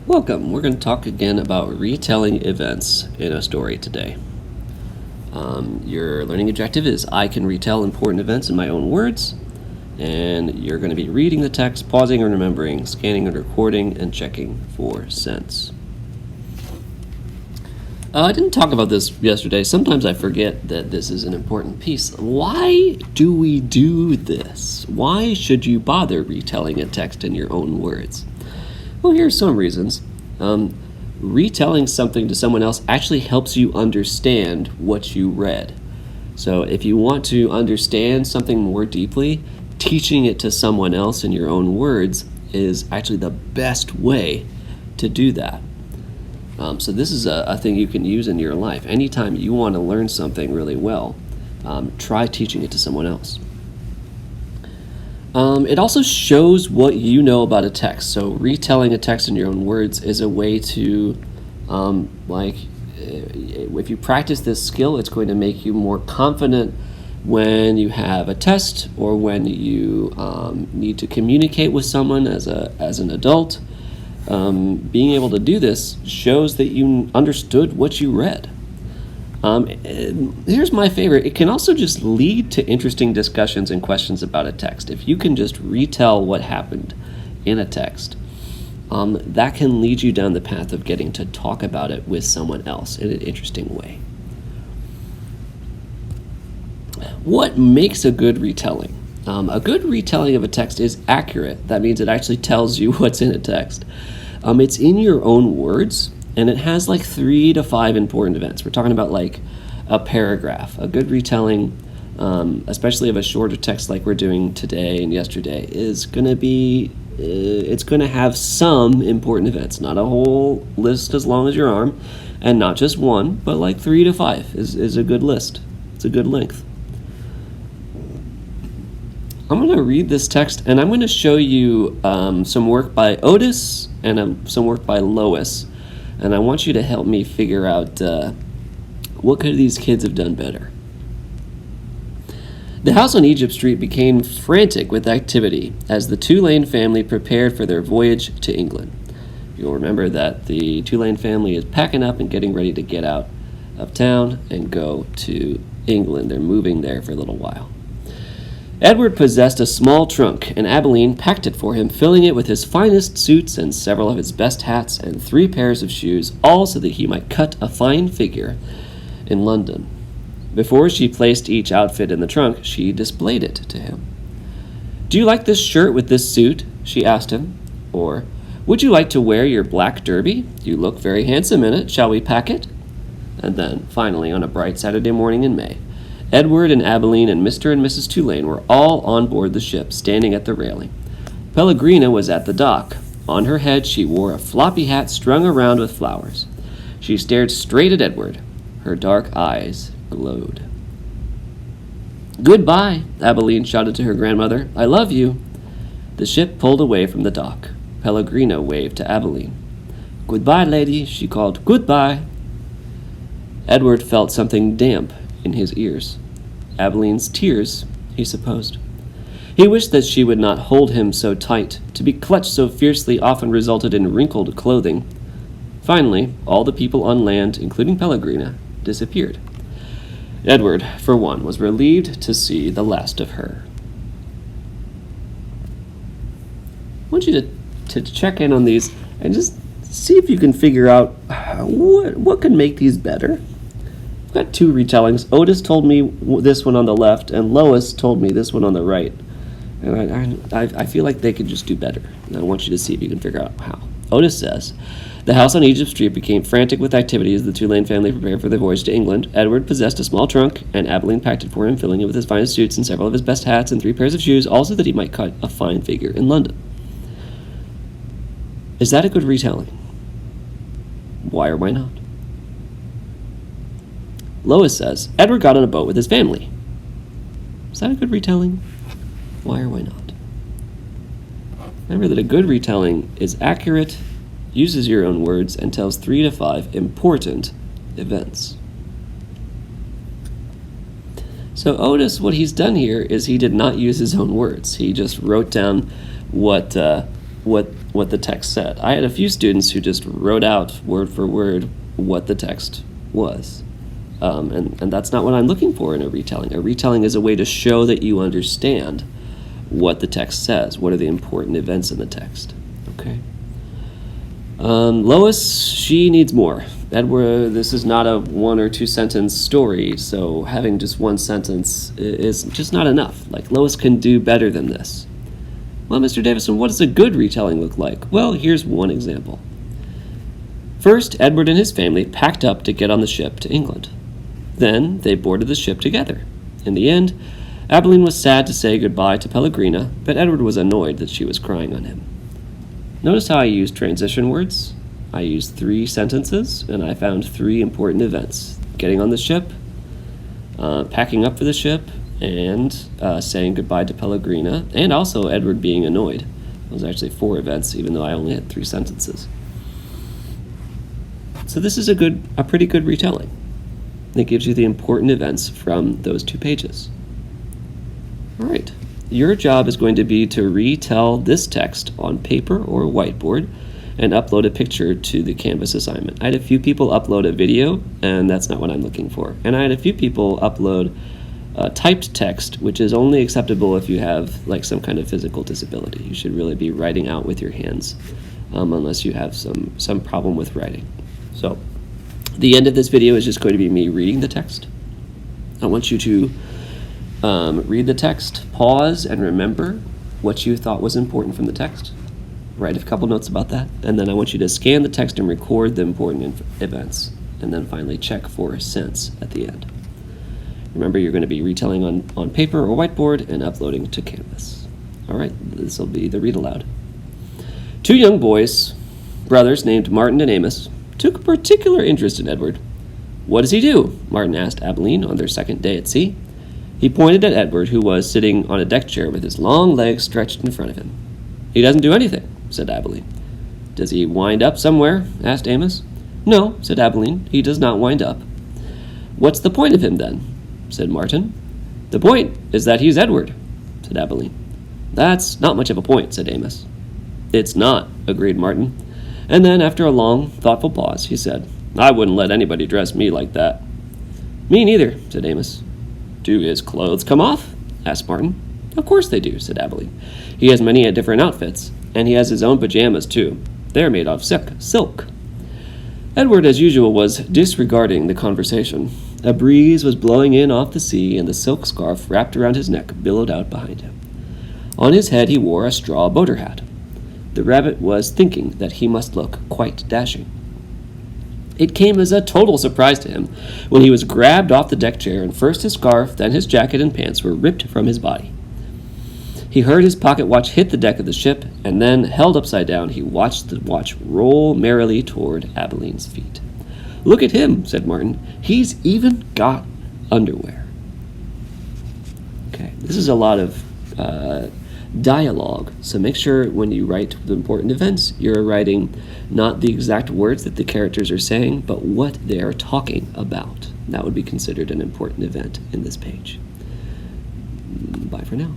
Welcome. We're going to talk again about retelling events in a story today. Your learning objective is I can retell important events in my own words, and you're going to be reading the text, pausing and remembering, scanning and recording, and checking for sense. I didn't talk about this yesterday. Sometimes I forget that this is an important piece. Why do we do this? Why should you bother retelling a text in your own words? Well, here are some reasons. Retelling something to someone else actually helps you understand what you read. So if you want to understand something more deeply, teaching it to someone else in your own words is actually the best way to do that. So this is a thing you can use in your life. Anytime you want to learn something really well, try teaching it to someone else. It also shows what you know about a text. So retelling a text in your own words is a way to, if you practice this skill, it's going to make you more confident when you have a test or when you need to communicate with someone as an adult. Being able to do this shows that you understood what you read. Here's my favorite. It can also just lead to interesting discussions and questions about a text. If you can just retell what happened in a text, that can lead you down the path of getting to talk about it with someone else in an interesting way. What makes a good retelling? A good retelling of a text is accurate. That means it actually tells you what's in a text. It's in your own words, and it has like 3 to 5 important events. We're talking about like a paragraph. A good retelling, especially of a shorter text like we're doing today and yesterday, is going to be, it's going to have some important events. Not a whole list as long as your arm, and not just one, but like 3 to 5 is a good list. It's a good length. I'm going to read this text, and I'm going to show you some work by Otis and some work by Lois. And I want you to help me figure out what could these kids have done better. The house on Egypt Street became frantic with activity as the Tulane family prepared for their voyage to England. You'll remember that the Tulane family is packing up and getting ready to get out of town and go to England. They're moving there for a little while. Edward possessed a small trunk, and Abilene packed it for him, filling it with his finest suits and several of his best hats and 3 pairs of shoes, all so that he might cut a fine figure in London. Before she placed each outfit in the trunk, she displayed it to him. "Do you like this shirt with this suit?" she asked him. Or, "Would you like to wear your black derby? You look very handsome in it. Shall we pack it?" And then, finally, on a bright Saturday morning in May, Edward and Abilene and Mr. and Mrs. Tulane were all on board the ship, standing at the railing. Pellegrina was at the dock. On her head she wore a floppy hat strung around with flowers. She stared straight at Edward. Her dark eyes glowed. "Goodbye," Abilene shouted to her grandmother. "I love you." The ship pulled away from the dock. Pellegrina waved to Abilene. "Goodbye, lady," she called. "Goodbye." Edward felt something damp in his ears. Abilene's tears, he supposed. He wished that she would not hold him so tight. To be clutched so fiercely often resulted in wrinkled clothing. Finally, all the people on land, including Pellegrina, disappeared. Edward, for one, was relieved to see the last of her. I want you to check in on these and just see if you can figure out what could make these better. I've got 2 retellings. Otis told me this one on the left, and Lois told me this one on the right. And I feel like they could just do better. And I want you to see if you can figure out how. Otis says, "The house on Egypt Street became frantic with activity as the Tulane family prepared for their voyage to England. Edward possessed a small trunk, and Abilene packed it for him, filling it with his finest suits and several of his best hats and 3 pairs of shoes, also that he might cut a fine figure in London." Is that a good retelling? Why or why not? Lois says, "Edward got on a boat with his family." Is that a good retelling? Why or why not? Remember that a good retelling is accurate, uses your own words, and tells 3 to 5 important events. So Otis, what he's done here is he did not use his own words. He just wrote down what what the text said. I had a few students who just wrote out word for word what the text was. And that's not what I'm looking for in a retelling. A retelling is a way to show that you understand what the text says. What are the important events in the text? Okay. Lois, she needs more. Edward, this is not a 1 or 2 sentence story, so having just 1 sentence is just not enough. Like, Lois can do better than this. Well, Mr. Davison, what does a good retelling look like? Well, here's one example. First, Edward and his family packed up to get on the ship to England. Then they boarded the ship together. In the end, Abilene was sad to say goodbye to Pellegrina, but Edward was annoyed that she was crying on him. Notice how I used transition words? I used 3 sentences, and I found 3 important events. Getting on the ship, packing up for the ship, and saying goodbye to Pellegrina, and also Edward being annoyed. Those are actually 4 events, even though I only had 3 sentences. So this is a pretty good retelling. It gives you the important events from those 2 pages. All right. Your job is going to be to retell this text on paper or whiteboard and upload a picture to the Canvas assignment. I had a few people upload a video, and that's not what I'm looking for. And I had a few people upload typed text, which is only acceptable if you have like some kind of physical disability. You should really be writing out with your hands, unless you have some problem with writing. So the end of this video is just going to be me reading the text. I want you to read the text, pause, and remember what you thought was important from the text. Write a couple notes about that, and then I want you to scan the text and record the important events, and then finally check for sense at the end. Remember, you're going to be retelling on paper or whiteboard and uploading to Canvas. All right, this will be the read aloud. 2 young boys, brothers named Martin and Amos, took a particular interest in Edward. "What does he do?" Martin asked Abilene on their second day at sea. He pointed at Edward, who was sitting on a deck chair with his long legs stretched in front of him. "He doesn't do anything," said Abilene. "Does he wind up somewhere?" asked Amos. "No," said Abilene, "he does not wind up." "What's the point of him, then?" said Martin. "The point is that he's Edward," said Abilene. "That's not much of a point," said Amos. "It's not," agreed Martin. And then, after a long, thoughtful pause, he said, "I wouldn't let anybody dress me like that." "Me neither," said Amos. "Do his clothes come off?" asked Martin. "Of course they do," said Abilene. "He has many different outfits, and he has his own pajamas, too. They're made of silk." Edward, as usual, was disregarding the conversation. A breeze was blowing in off the sea, and the silk scarf wrapped around his neck billowed out behind him. On his head he wore a straw boater hat. The rabbit was thinking that he must look quite dashing. It came as a total surprise to him when he was grabbed off the deck chair, and first his scarf, then his jacket and pants were ripped from his body. He heard his pocket watch hit the deck of the ship, and then, held upside down, he watched the watch roll merrily toward Abilene's feet. "Look at him," said Martin. "He's even got underwear." Okay, this is a lot of dialogue, so make sure when you write the important events, you're writing not the exact words that the characters are saying, but what they are talking about. That would be considered an important event in this page. Bye for now.